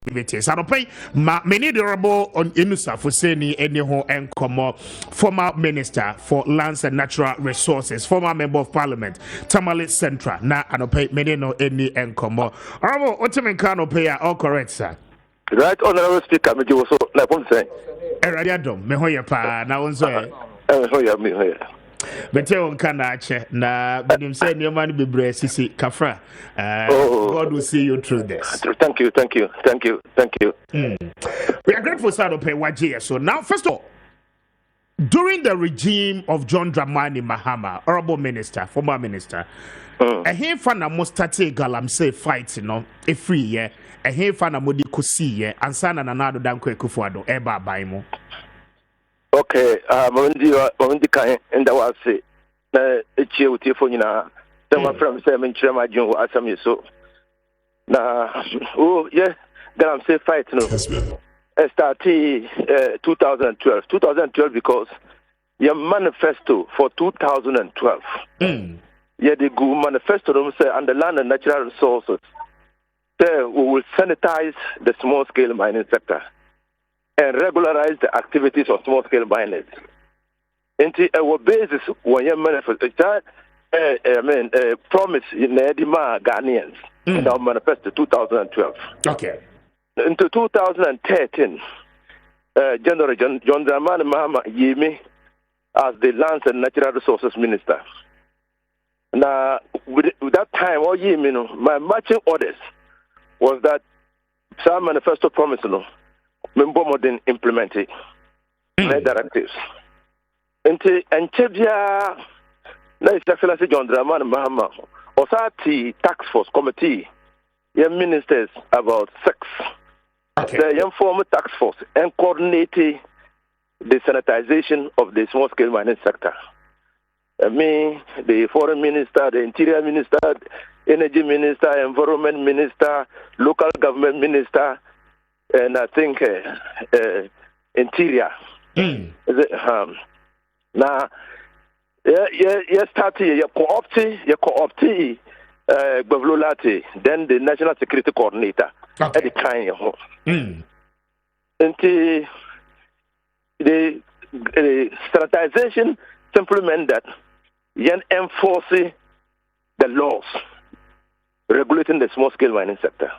activities. And pay many honorable on Inusah Fuseini Eniho and Komo, former minister for lands and natural resources, former member of parliament, Tamale Central. Na anope many no any and Komo. Honorable Otimenkano pay all correct, sir. Right, honorable speaker, me also like one say. Eradiadom, me hoye pa na onzo. Me. Bete on kanache na benim say nyoma ni bebre sisi kafra. God will see you through this. Thank you. We are grateful, sir, to pay Wajia. So now, first of all, during the regime of John Dramani Mahama, honorable minister, former minister, a here fan a mostate LAMSEY fight, you know, a free year, a here fan a modi kusi and sana na nado danko ekufuado eba baimo. Okay, Mondi kan enda wase na echie utie fo nyina tema from say men chira majun asam so na yeah LAMSEY fight no started 2012 because your manifesto for 2012 yeah the good manifesto say under land and natural resources say we will sanitize the small scale mining sector and regularize the activities of small-scale miners. Into our basis, when you manifest promise in the Ghanaians in our manifesto 2012. Okay. Into 2013, General John Dramani Mahama Yemi as the Lands and Natural Resources Minister. Now, with that time, all Yemi, my marching orders was that some manifesto promise, member modern implemented directives. And Chebia, let's say John Dramani Mahama, Osati Task Force Committee, young ministers about 6. Okay. The young former task force and coordinating the sanitization of the small scale mining sector. Me, the foreign minister, the interior minister, energy minister, environment minister, local government minister, and I think interior. Now, you start here, you co-opt, then the national security coordinator at the time. And the sanitization simplement that you enforce the laws regulating the small scale mining sector.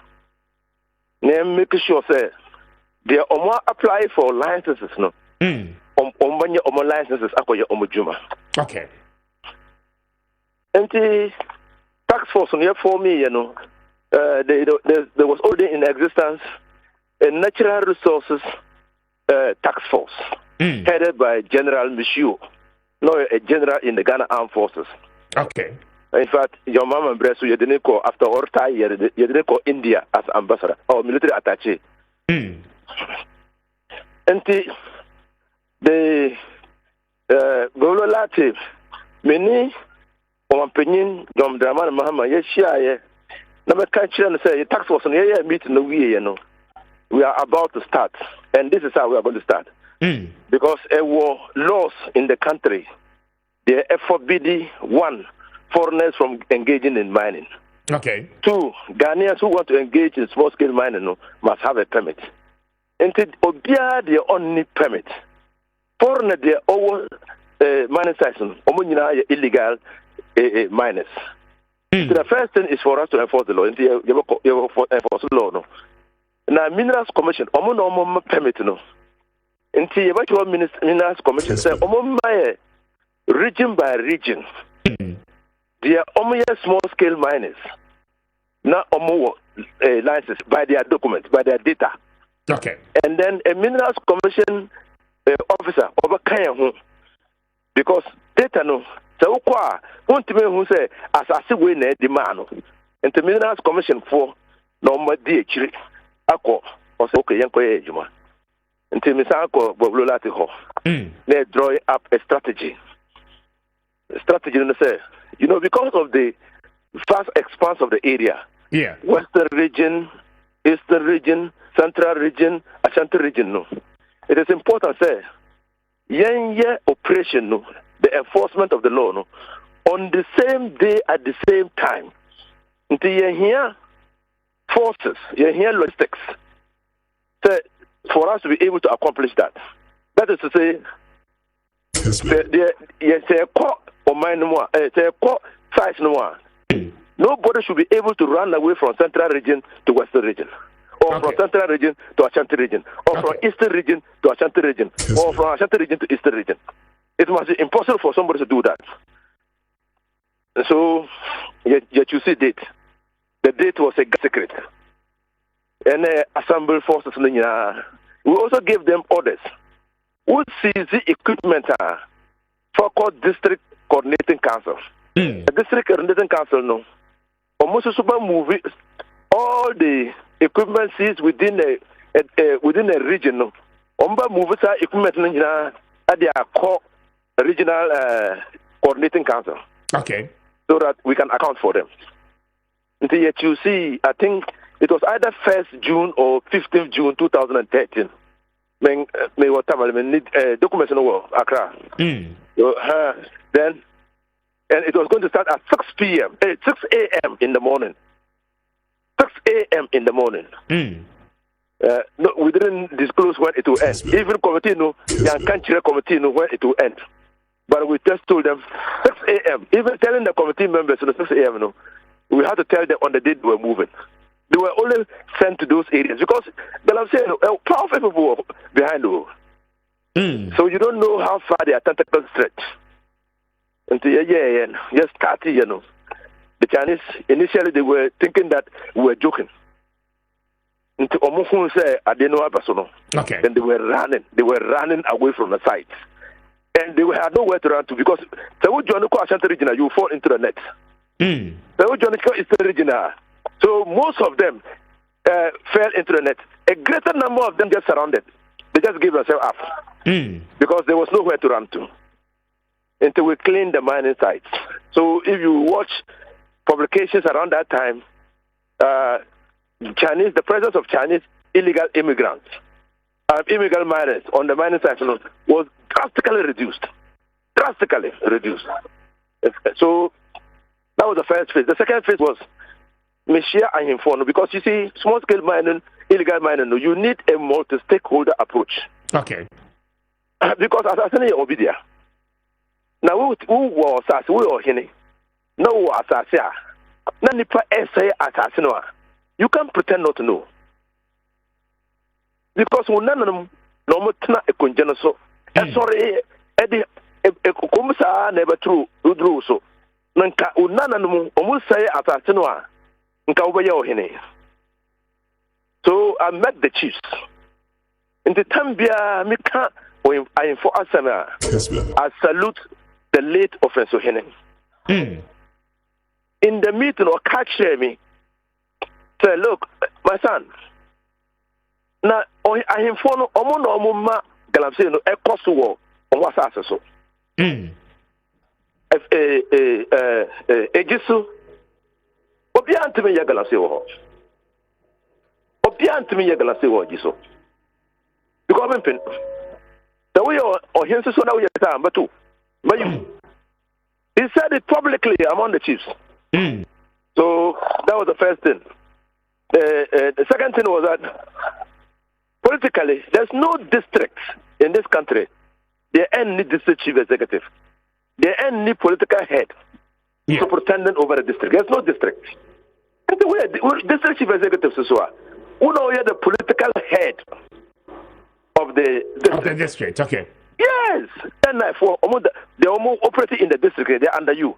Make sure say they apply for licenses no. Licenses akoya omujuma. Okay. And the task force on here for me, there was already in existence a natural resources task force headed by General Michu, a general in the Ghana Armed Forces. Okay. In fact, your mom and Bresu, you didn't call after all time, you didn't call India as ambassador or military attaché. And the Gololati, many opinion, John Dramani Mahama, yes, number country and say, tax force on here meeting the way, we are about to start, and this is how we are going to start. Because there were laws in the country, they forbidden one, foreigners from engaging in mining. Okay. 2, Ghanaians who want to engage in small-scale mining must have a permit. And Obia their only permit. Foreigner their over mining sites, illegal miners. So the first thing is for us to enforce the law. You enforce the law. No. Now, Minerals Commission, permit no. Until you Minerals Commission say, region by region. They are only small-scale miners, not licenses by their documents, by their data. Okay. And then a Minerals Commission officer over Kenya, because data no, so want to be who say as I see we need demand, and the Minerals Commission for normal DH, Ako, or okay, Yanko Ejuma, and to Misako Boblatiho, they draw up a strategy. Strategy, say. Because of the vast expanse of the area, Western region, Eastern region, Central region, Ashanti region, no. It is important, say, operation, no, the enforcement of the law, no, on the same day at the same time. Until you hear forces, you hear logistics, for us to be able to accomplish that. That is to say, nobody should be able to run away from central region to western region, or from central region to Ashanti region, or from eastern region to Ashanti region, or from Ashanti region to eastern region. It must be impossible for somebody to do that. So, yet you see date. The date was a secret. And assembled forces. We also gave them orders. Who sees the equipment for district coordinating council? The district coordinating council, no. Almost super movie. All the equipment sees within a region, no. Omba movies equipment at their core regional coordinating council. Okay. So that we can account for them. Until yet you see, I think it was either 1st June or 15th June 2013. When documents in the world, Accra. So, then, and it was going to start at 6 p.m., 6 a.m. in the morning. 6 a.m. in the morning. No, we didn't disclose when it will end. Even committee, no, the committee know when it will end. But we just told them 6 a.m. Even telling the committee members at 6 a.m. No, we had to tell them on the day they were moving. They were only sent to those areas because powerful people were behind the So you don't know how far their tentacles stretch. Until just started, The Chinese initially they were thinking that we were joking. Until Omohun said, I didn't know Abasono. Okay. And they were running away from the site. And they had nowhere to run to because Ashanti region, you fall into the net. Eastern region. So most of them fell into the net. A greater number of them just surrounded. They just gave themselves up because there was nowhere to run to until we cleaned the mining sites. So if you watch publications around that time, the presence of Chinese illegal immigrants, illegal miners on the mining sites was drastically reduced. So that was the first phase. The second phase was Meshia and Inforno, because you see, small-scale mining, illegal mining, you need a multi-stakeholder approach. Okay. Because as I said, Obidia. Now, who was as we are here? No, as I say, Nanipa essay assassin. You can't pretend not to know. Because when none of them, no more a congenital. Sorry, Eddie, a commissaire never true, who so. Nanka, none of them almost say assassin. So I met the chiefs. In the Tambia Mika, I inform Asana. I salute the late offensive Henning. In the meeting, or catch me, say, look, my son. Now, I inform Omoma Galamsey, a Kosovo, on what's so. Egisu. Obianti me Galamsey. Obianti me Galamsey or Giso. Because I'm pin. The way or him so now, time, but two. But you. He said it publicly among the chiefs. So that was the first thing. The second thing was that politically, there's no district in this country. There ain't any district chief executive. There ain't any political head superintendent over a district. There's no district. And the way district chief executives is what? Who know the political head of the district? Okay. Yes. And for they almost operating in the district, they're under you.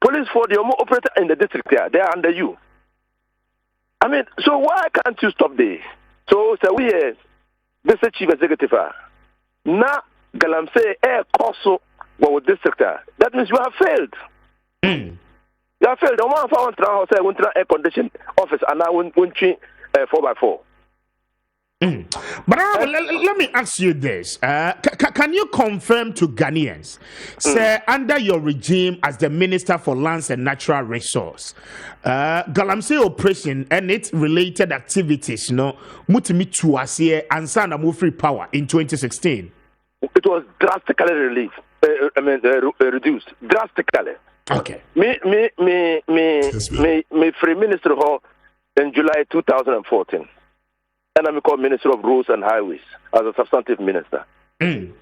Police for the almost operating in the district, they're under you. I mean, so why can't you stop there? So we district chief executive now Galamsey Koso with district. That means you have failed. You have failed. The one for one air conditioned office and now won't 4x4. But let me ask you this. Can you confirm to Ghanaians, say, under your regime as the Minister for Lands and Natural Resource, Galamsey operation and its related activities, mutimi tuasie and sana move free power in 2016? It was drastically reduced. Drastically. Okay. Me free minister in July 2014. and I'm called Minister of Roads and Highways as a substantive minister. And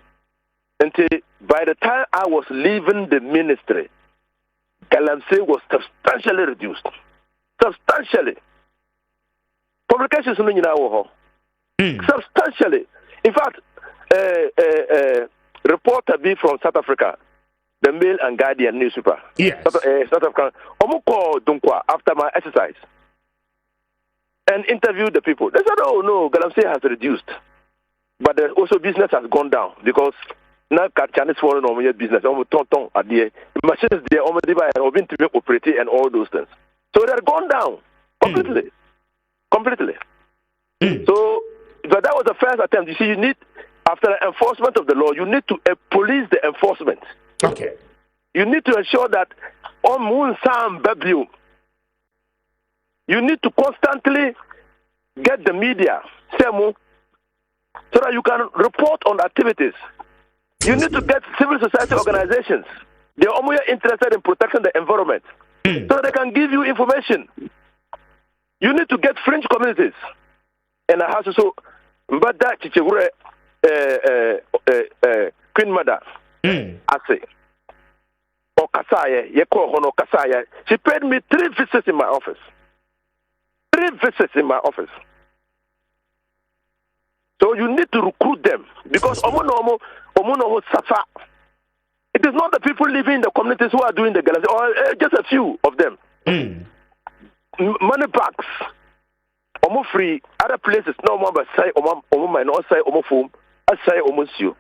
by the time I was leaving the ministry, LAMSEY was substantially reduced. Substantially. Publications substantially. In fact, reporter B from South Africa, the Mail and Guardian newspaper, South Africa, after my exercise, and interviewed the people. They said, "Oh no, LAMSEY has reduced, but also business has gone down because now Chinese foreign or business, at the machines they already buy and operating and all those things. So they're gone down completely, completely. So, but that was the first attempt. You see, you need after the enforcement of the law, you need to police the enforcement. Okay. You need to ensure that on moon sam babu. You need to constantly get the media, so that you can report on activities. You need to get civil society organizations. They are only interested in protecting the environment, so they can give you information. You need to get fringe communities. And I have to so, but that Queen Mother, I say, or Kasaya, Yeko Kasaya, she paid me 3 visits in my office. 3 visits in my office. So you need to recruit them because Omono Safa. It is not the people living in the communities who are doing the galaxy, or just a few of them. Money bags, Omo free, other places, no more but say Omo might not say Omo foam, I say Omo you.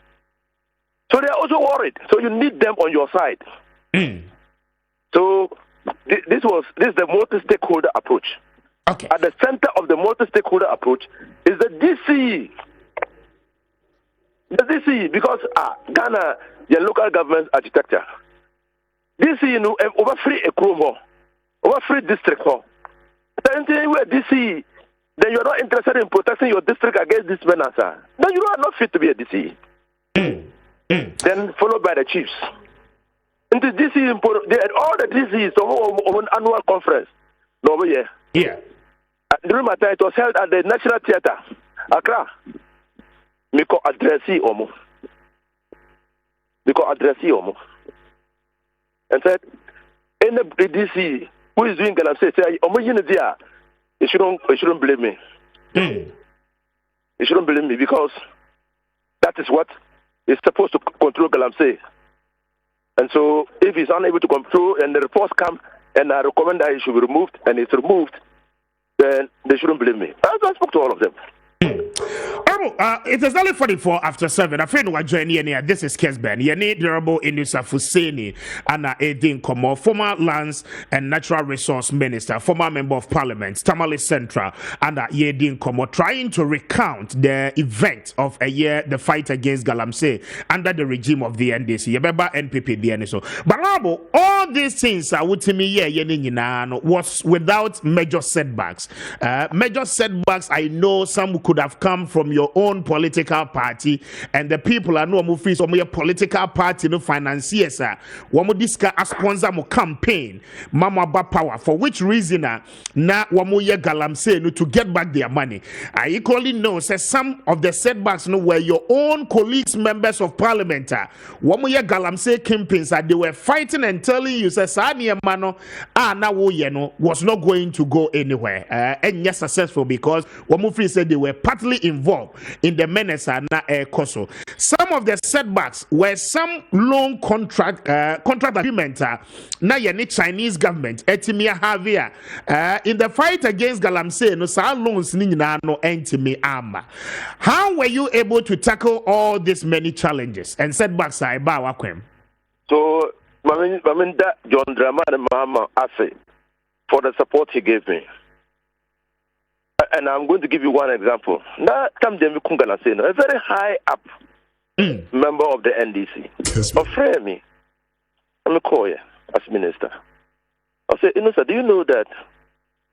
So they are also worried. So you need them on your side. So this is the multi-stakeholder approach. Okay. At the center of the multi-stakeholder approach is the DC. The DC, because Ghana, your local government architecture. DC, you know, over free a Chrome, over free district. Then where DC, then you're not interested in protecting your district against this menace. Then you are not fit to be a DC. Then followed by the chiefs. And the DC, all the DCs on an annual conference. No, yeah. During my time, it was held at the National Theatre, Accra. Miko addressi Omo. And said, any DC who is doing LAMSEY, say, Omo Yinidia, you shouldn't blame me. You shouldn't blame me because that is what is supposed to control LAMSEY. And so, if he's unable to control and the reports come and I recommend that he should be removed and it's removed, then they shouldn't blame me. I spoke to all of them. It is only 44 after 7. I feel what join here. This is Kessben. Yeni Durable Inusah Fuseini and Edin Komo, former Lands and Natural Resource Minister, former Member of Parliament, Tamale Central, and Yedin Komo, trying to recount the event of a year, the fight against LAMSEY under the regime of the NDC. Remember NPP the NSO. But all these things was without major setbacks. Major setbacks, I know some could have come from your own political party, and the people are no more fees or your political party no financiers one more disca sponsor mo campaign mama ba power for which reason na one more LAMSEY no to get back their money. I equally know say some of the setbacks no were your own colleagues, members of parliament one more LAMSEY campaigns they were fighting and telling you say sania mano na wo ye no was not going to go anywhere and yes successful because one more free said they were partly involved in the menace na koso. Some of the setbacks were some loan contract agreement na ye Chinese government etimia havia in the fight against LAMSEY no sa loans ni nyina no entimi ama. How were you able to tackle all these many challenges and setbacks I ba wakwem? So Maminda John Dramani Mahama Afe for the support he gave me. And I'm going to give you one example. Now, a very high up member of the NDC, offered me. I'm a call you as minister. I said, Inusah, do you know that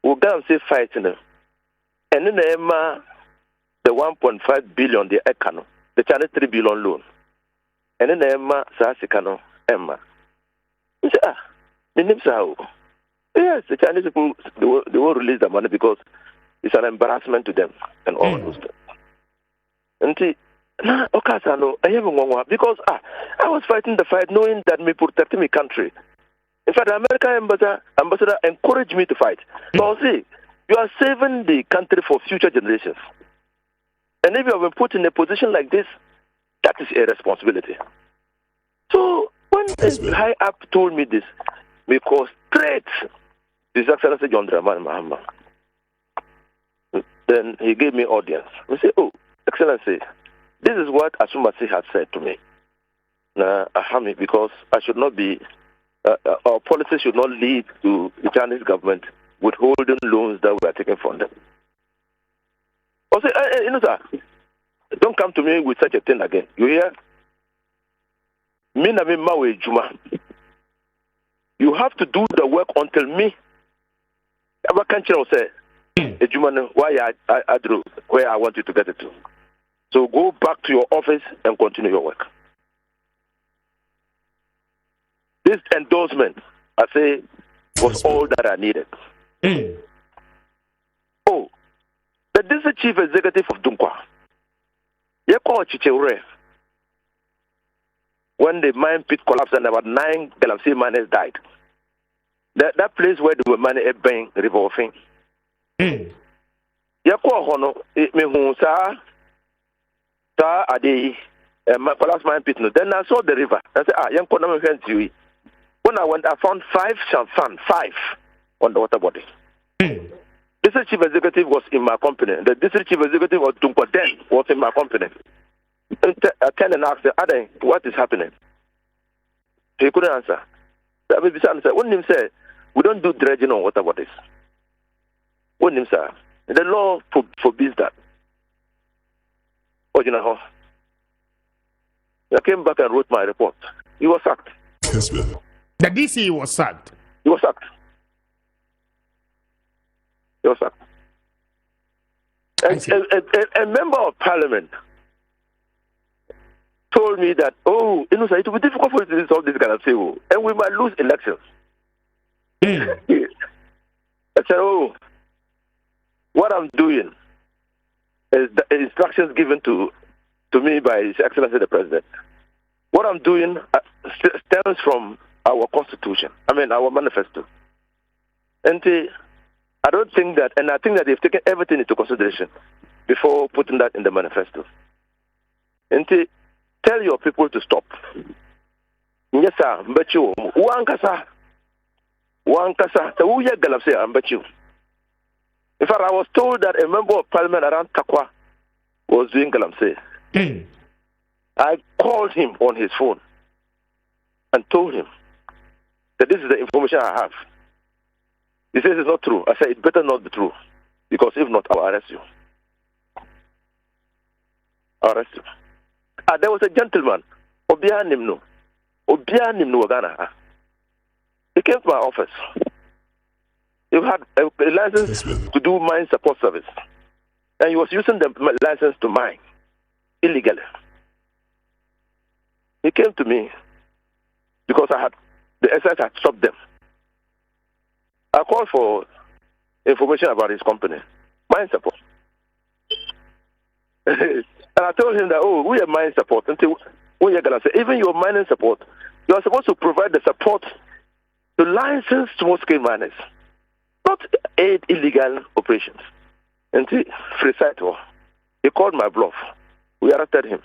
we're going to say fighting them? And then the 1.5 billion, the Ekano, the Chinese 3 billion loan. And then Emma Sasikano, Emma. He said, the name's how? Yes, the Chinese people, they won't release the money because it's an embarrassment to them and all those things. And because I was fighting the fight knowing that me protecting my country. In fact, the American ambassador encouraged me to fight. So see, you are saving the country for future generations. And if you have been put in a position like this, that is a responsibility. So when the high up told me this, because straight His Excellency John Dramani Mahama, then he gave me audience. We say, "Oh, Excellency, this is what Asumasi had said to me. Ahami, because I should not be, our policy should not lead to the Chinese government withholding loans that we are taking from them." I say, Inusah, don't come to me with such a thing again. You hear? You have to do the work until me. Our country will say, why I drew where I want you to get it to. So go back to your office and continue your work. This endorsement, I say, was all that I needed. Oh, the district chief executive of Dunkwa, when the mine pit collapsed and about 9 LAMSEY miners died, that place where they were mining a bank revolving. Collapsed mine pit. Then I saw the river. I said, when I went, I found 5 on the water body. District chief executive was in my company. The district chief executive of Dunkwa then was in my company. I turned and asked him, Ade, what is happening? He couldn't answer. When him say, we don't do dredging on water bodies. When him say, the law forbids that. Oh, you know how? I came back and wrote my report. He was sacked. Kessben. The DC was sacked. He was sacked. He was sacked. A member of parliament told me that, oh, Inusah, it will be difficult for you to resolve this kind of thing, and we might lose elections. I said, oh, what I'm doing is the instructions given to me by His Excellency the President. What I'm doing stems from our constitution, our manifesto. And I don't think that, and I think that they've taken everything into consideration before putting that in the manifesto. And tell your people to stop. Yes, sir, but you, one kasa, so 1llegal, say, but you. In fact, I was told that a member of parliament around Takwa was doing galamsey. I called him on his phone and told him that this is the information I have. He says it's not true. I said, it better not be true, because if not, I'll arrest you. I'll arrest you. There was a gentleman, Obiya Nimno Wagana. He came to my office. He had a license to do mine support service, and he was using the license to mine illegally. He came to me because the SS had stopped them. I called for information about his company, mine support. And I told him that, oh, we are mine support. Until 1llegal, say, even your mining support, you are supposed to provide the support to licensed small-scale miners, not aid illegal operations. Until free site, he called my bluff. We arrested him.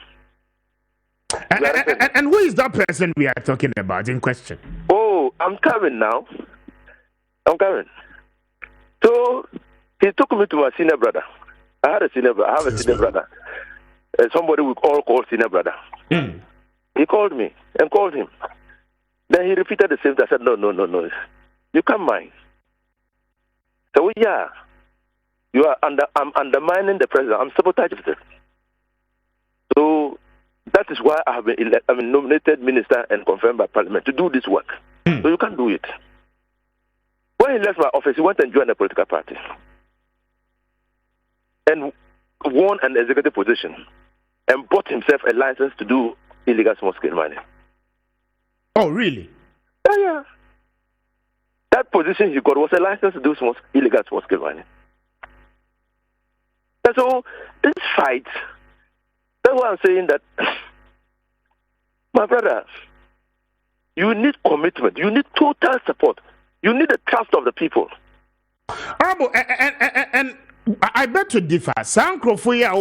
And who is that person we are talking about in question? Oh, I'm coming now. I'm coming. So he took me to my senior brother. I have a senior brother. Somebody we all call senior brother. He called me and called him. Then he repeated the same thing. I said, no. You can't mine. So yeah, I'm undermining the president. I'm sabotaging it. So that is why I have been nominated minister and confirmed by parliament to do this work. So you can't do it. When he left my office, he went and joined a political party and won an executive position and bought himself a license to do illegal small-scale mining. Oh, really? Yeah. That position he got was a license to do illegal small-scale mining. So this fight, that's why I'm saying that, my brother, you need commitment. You need total support. You need the trust of the people. Honorable, and I bet to differ. Some crofia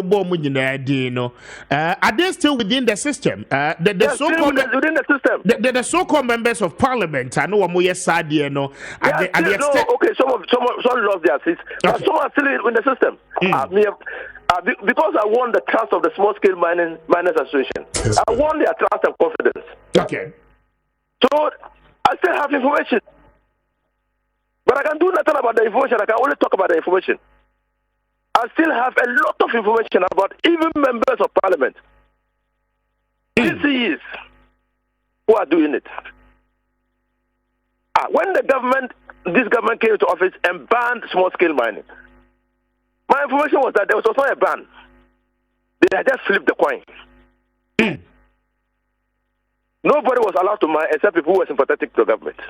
are they still within the system? The so-called within the system. The so-called members of parliament. I know what more sad, you know. Okay, some lost their seats, but some are still in the system. Because I won the trust of the small-scale miners association. I won their trust and confidence. Okay. So I still have information, but I can do nothing about the information. I can only talk about the information. I still have a lot of information about even members of parliament, DCs, who are doing it. When this government came into office and banned small-scale mining, my information was that there was also a ban. They had just flipped the coin. Nobody was allowed to mine except people who were sympathetic to the government.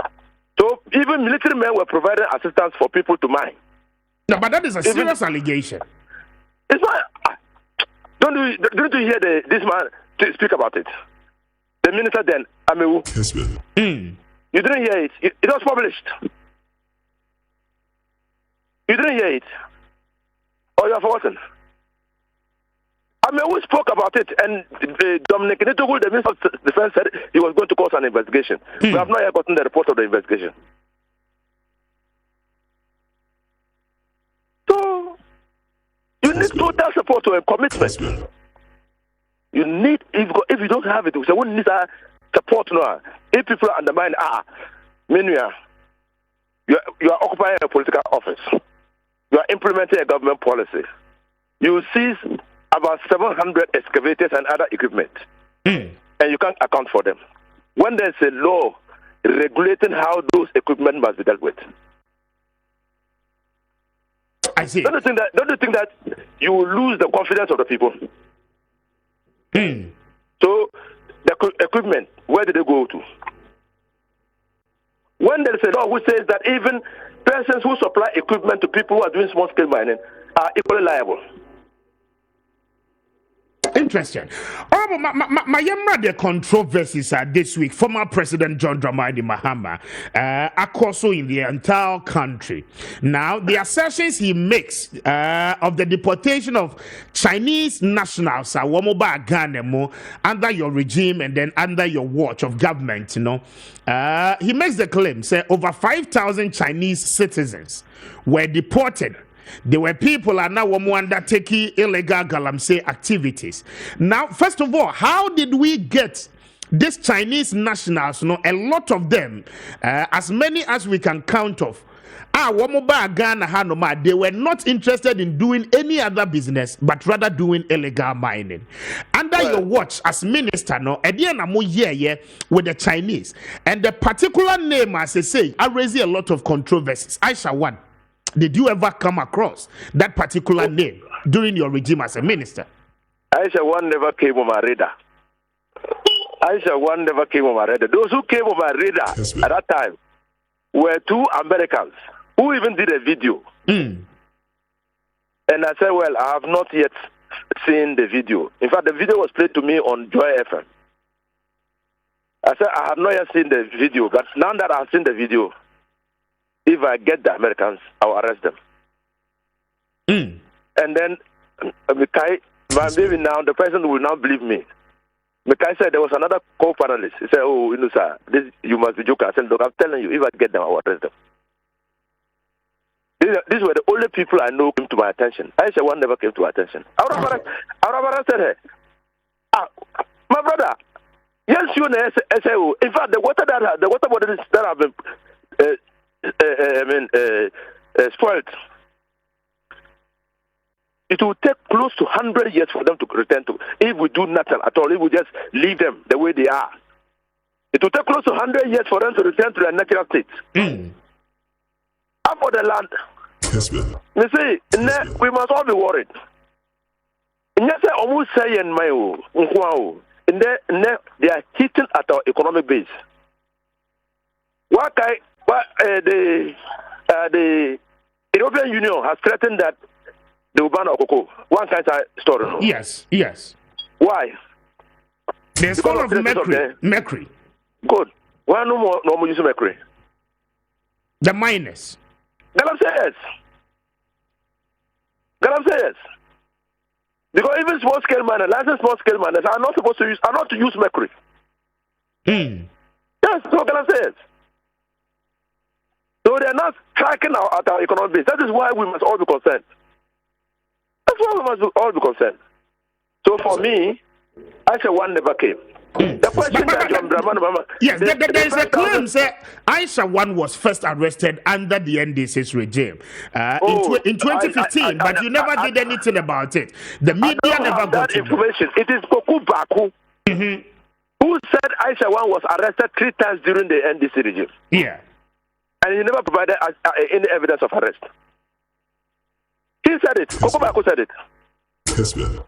So even military men were providing assistance for people to mine. No, but that is a serious allegation. It's not. Don't you hear this man to speak about it? The minister then, Amewu. Kessben. You didn't hear it. It was published. You didn't hear it. Or you have forgotten. Amewu spoke about it, and Dominic Nitogu, the Minister of Defense, said he was going to cause an investigation. We have not yet gotten the report of the investigation. So, you need total support to a commitment. You need, if you don't have it, we say, we need support now. If people undermine, min1ng, you are occupying a political office. You are implementing a government policy. You seize about 700 excavators and other equipment, and you can't account for them. When there's a law regulating how those equipment must be dealt with, I see. Don't you think that you will lose the confidence of the people? So the equipment, where did they go to? When there is a law which says that even persons who supply equipment to people who are doing small-scale mining are equally liable. Interesting. My the controversies this week. Former President John Dramani Mahama are also in the entire country. Now, the assertions he makes of the deportation of Chinese nationals under your regime and then under your watch of government, you know, he makes the claim, say over 5,000 Chinese citizens were deported. There were people are now undertaking illegal LAMSEY activities. Now, first of all, how did we get these Chinese nationals? You know, a lot of them, as many as we can count of, they were not interested in doing any other business, but rather doing illegal mining. Under your watch as minister, no, with the Chinese, and the particular name, as I say, I raise a lot of controversies. Inusah. Did you ever come across that particular name during your regime as a minister? Inusah never came on my radar. Inusah never came on my radar. Those who came on my radar at that time were two Americans who even did a video. And I said, well, I have not yet seen the video. In fact, the video was played to me on Joy FM. I said, I have not yet seen the video, but now that I have seen the video, if I get the Americans, I'll arrest them. And then, maybe now the person will now believe me. Mekai said there was another co-panelist. He said, oh, Inusah, you must be joking. I said, look, I'm telling you, if I get them, I'll arrest them. These were the only people I know came to my attention. Inusah never came to my attention. I said, hey, my brother, yes, you know, in fact, the water bodies that have been spoiled, it will take close to 100 years for them to return to. If we do nothing at all, if we just leave them the way they are, it will take close to 100 years for them to return to their natural state. Up for the land, you see, we must all be worried. Almost saying they are hitting at our economic base. The European Union has threatened that they will ban Okoko. One kind of story. No? Yes, yes. Why? There's full of mercury. Good. Why no more use mercury? The miners. Galam says. Because even small scale miners, licensed small scale miners are not supposed to use mercury. Yes, so Galam says. So they are not tracking at our economic base. That is why we must all be concerned. That's why we must all be concerned. So for me, Aisha 1 never came. The question that John Dramani, yes, there is a claim that Aisha 1 was first arrested under the NDC's regime in 2015, but you never did anything about it. The media never got that information. It is Koku Baku who said Aisha 1 was arrested 3 times during the NDC regime. Yeah. And he never provided any evidence of arrest. He said it. Koku Baku said it. Kessben.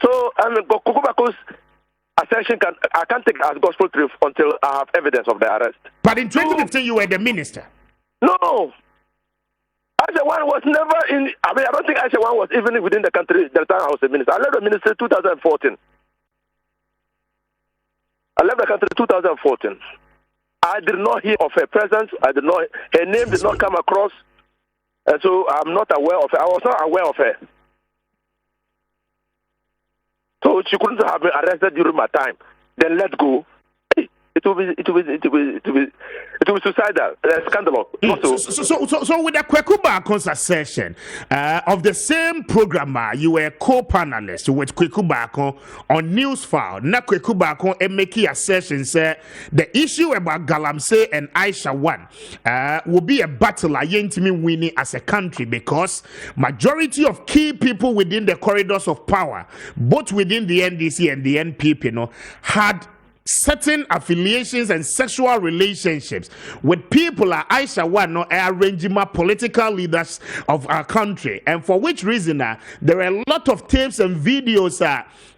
So I mean, Kokubaku's assertion I can't take it as gospel truth until I have evidence of the arrest. But in 2015, you were the minister. No, Aisha 1 was never in. I mean, I don't think Aisha 1 was even within the country the time I was the minister. I left the ministry in 2014. I left the country in 2014. I did not hear of her presence. Her name did not come across, and so I'm not aware of her. I was not aware of her. So she couldn't have been arrested during my time. Then let go. It will be suicidal, scandalous. So with the Kwekubakon's assertion of the same programmer, you were co-panelist with Kwekubakon on News File. Now Kwekubakon making assertion say the issue about LAMSEY and Aisha 1 will be a battle against me winning as a country because majority of key people within the corridors of power, both within the NDC and the NPP, had certain affiliations and sexual relationships with people like Aisha 1 arranging political leaders of our country, and for which reason there are a lot of tapes and videos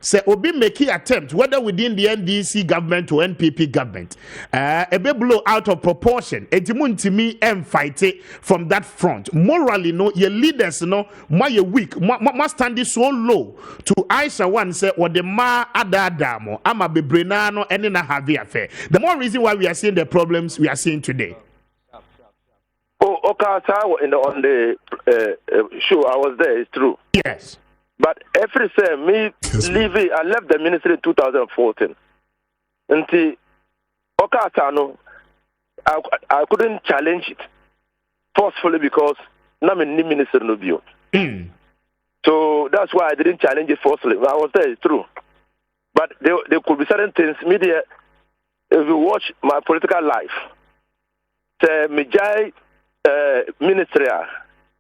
say Obi making attempt whether within the NDC government or NPP government a bit blow out of proportion etimuntimi and fight it from that front morally. Your leaders more you weak more standing so low to Aisha 1 say or the ma adadamo ama bebrenano and in a heavy affair. The more reason why we are seeing the problems we are seeing today. Oh, okay, on the show I was there. It's true. Yes. But every say me leaving, I left the ministry in 2014. Until Okatano, I couldn't challenge it forcefully because I'm a new minister no view. So that's why I didn't challenge it forcefully. I was there, it's true. But there could be certain things. Media, if you watch my political life, the Mijai ministry,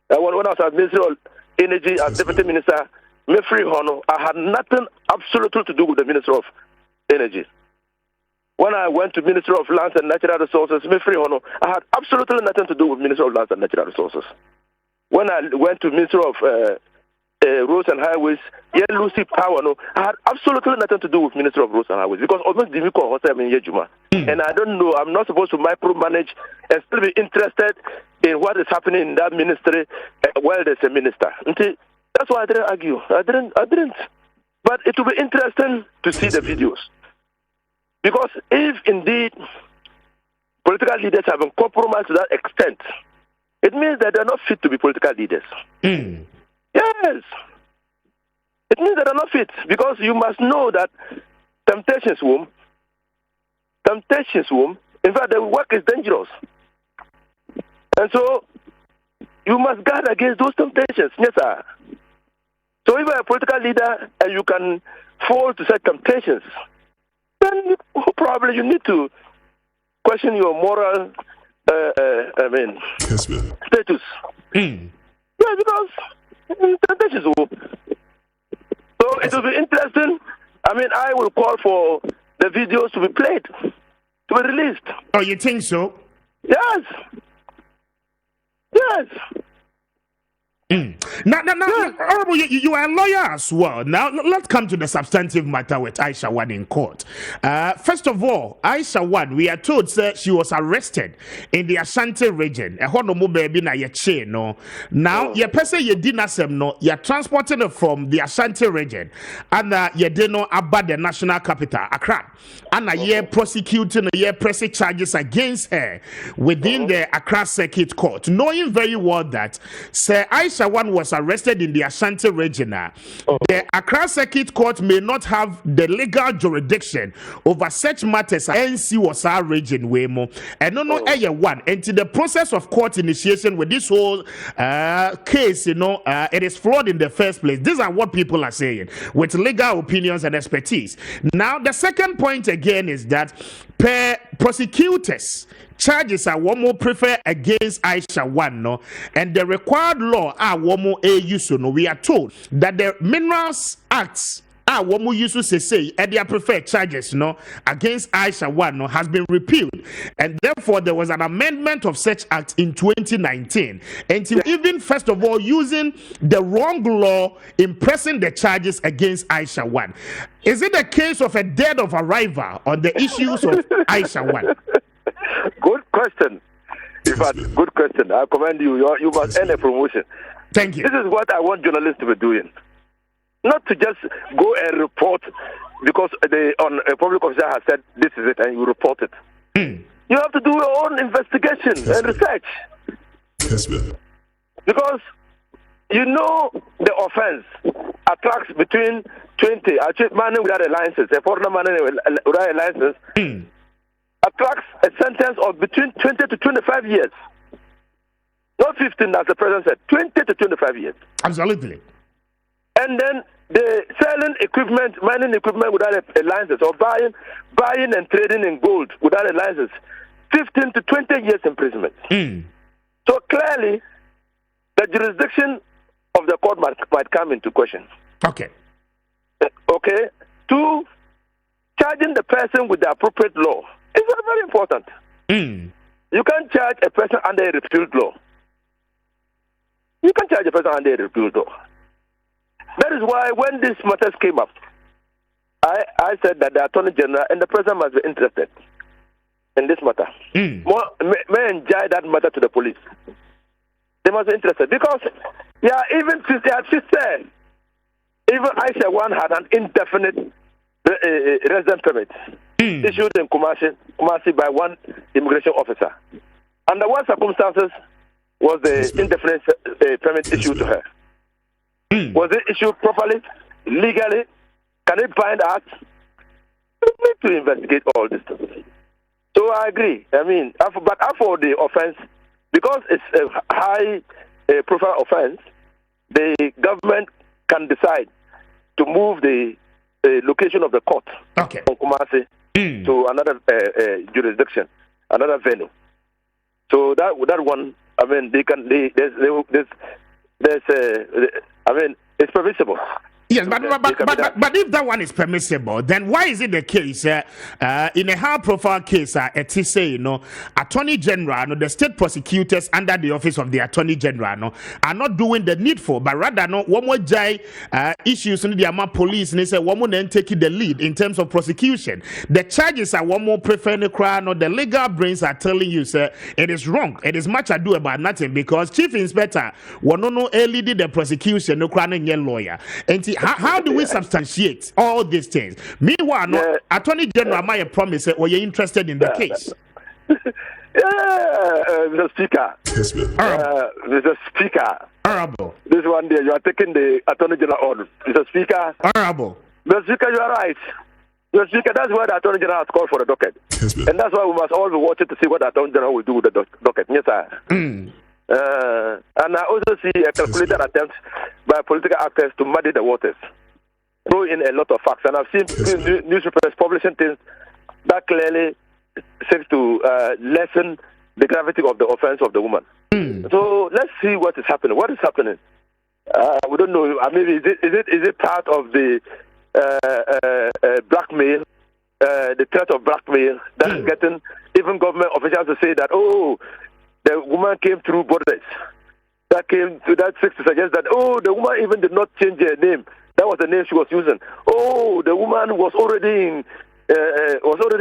when I was at Ministry of Energy as Deputy Minister, I had nothing absolutely to do with the Ministry of Energy. When I went to Ministry of Lands and Natural Resources, I had absolutely nothing to do with Ministry of Lands and Natural Resources. When I went to Ministry of Roads and Highways, Lucy Power, I had absolutely nothing to do with Ministry of Roads and Highways because almost and I don't know, I'm not supposed to micromanage and still be interested in what is happening in that ministry while there's a minister. That's why I didn't argue. I didn't. But it will be interesting to see the videos. Because if indeed political leaders have been compromised to that extent, it means that they're not fit to be political leaders. Yes. It means that they're not fit because you must know that temptation's womb, in fact, the work is dangerous. And so you must guard against those temptations. Yes, sir. So if you're a political leader and you can fall to such temptations, then probably you need to question your moral status. Yeah, because temptations will. So it will be interesting. I mean, I will call for the videos to be played, to be released. Oh, you think so? Yes. Yes. Now, Honorable, you are a lawyer as well. Now, let's come to the substantive matter with Aisha Wan in court. First of all, Aisha Wan, we are told she was arrested in the Ashanti region. Now, your person you did not no, you're transporting her from the Ashanti region, and you didn't know about the national capital, Accra, and you're prosecuting, you're pressing charges against her within the Accra Circuit Court, knowing very well that Sir Aisha Wan was arrested in the Ashanti region. The Accra Circuit Court may not have the legal jurisdiction over such matters as NC was our region way more. And no one into the process of court initiation with this whole case, it is flawed in the first place. These are what people are saying with legal opinions and expertise. Now, the second point again is that per prosecutors, charges are one more prefer against Aisha Wan, no, and the required law are one more use. No, we are told that the Minerals Acts are one more use to say and their preferred charges, no, against Aisha Wan, no, has been repealed, and therefore there was an amendment of such act in 2019, and even first of all using the wrong law in pressing the charges against Aisha Wan. Is it a case of a dead of arrival on the issues of Aisha Wan? Good question. In fact, good question. I commend you. You must earn a promotion. Thank you. This is what I want journalists to be doing. Not to just go and report because a public officer has said this is it and you report it. You have to do your own investigation and research. Kessben. Because the offense attracts between 20, actually, man without a license, a foreigner man without a license, attracts a sentence of between 20 to 25 years. Not 15, as the president said, 20 to 25 years. Absolutely. And then the selling equipment, mining equipment without a license, or buying and trading in gold without a license, 15 to 20 years imprisonment. So clearly, the jurisdiction of the court might come into question. Okay. Okay. 2, charging the person with the appropriate law. It's very, very important. You can't charge a person under a repealed law. You can't charge a person under a repealed law. That is why when these matters came up, I said that the Attorney General and the President must be interested in this matter. May enjoy that matter to the police. They must be interested because, even since they had said, even Aisha Wan had an indefinite resident permit issued in Kumasi by one immigration officer. Under what circumstances was the indefinite permit issued to her? Was it issued properly, legally? Can it bind us? We need to investigate all this stuff. So I agree. I mean, but for the offense, because it's a high profile offense, the government can decide to move the location of the court from Kumasi to another jurisdiction, another venue. So that one, I mean, it's permissible. Yes, but if that one is permissible, then why is it the case in a high-profile case, Attorney General, the state prosecutors under the office of the Attorney General, are not doing the needful, but rather one more issues in the police, and they say one more then taking the lead in terms of prosecution. The charges are one more preferring the crime, the legal brains are telling you, sir, it is wrong. It is much ado about nothing because Chief Inspector no early did the prosecution, no crime and lawyer. And how do we substantiate all these things? Meanwhile, Attorney General Amaya promised, or you're interested in the case? Mr. Speaker. Mr. Speaker. Honorable. This one day, you are taking the Attorney General on. Mr. Speaker. Honorable. Mr. Speaker, you are right. Mr. Speaker, that's why the Attorney General has called for the docket. And that's why we must all be watching to see what the Attorney General will do with the docket. Yes, sir. And I also see a calculated attempt by political actors to muddy the waters, throw in a lot of facts. And I've seen newspapers publishing things that clearly seek to lessen the gravity of the offense of the woman. So let's see what is happening. What is happening? We don't know. Maybe is it part of the blackmail, the threat of blackmail that is getting even government officials to say that, oh, the woman came through borders. that came to that sex to suggest that, oh, the woman even did not change her name. That was the name she was using. Oh, the woman was already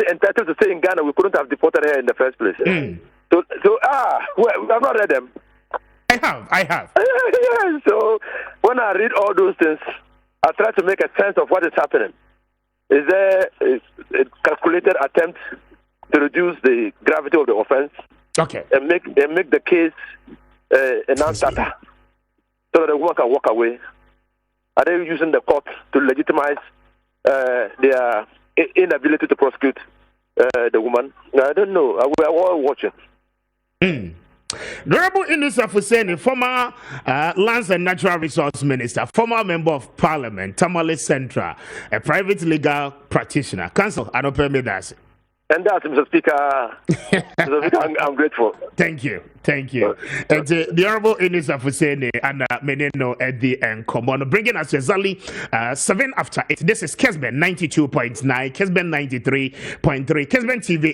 entitled to stay in Ghana. We couldn't have deported her in the first place. Well, we have not read them. I have. Yeah, so when I read all those things, I try to make a sense of what is happening. Is there a calculated attempt to reduce the gravity of the offense? Okay. And make the case a non-starter so that the woman can walk away? Are they using the court to legitimize their inability to prosecute the woman? I don't know. We are all watching. Honorable Inusah Fuseini, former Lands and Natural Resource Minister, former Member of Parliament, Tamale Central, a private legal practitioner. Council, I don't permit that. And that's Mr. Speaker. Mr. Speaker, I'm grateful. Thank you. And the Honorable Inusah Fuseini and min1ng Eddie and Komono bringing us exactly 7 after 8. This is Kessben 92.9, Kessben 93.3, Kessben TV.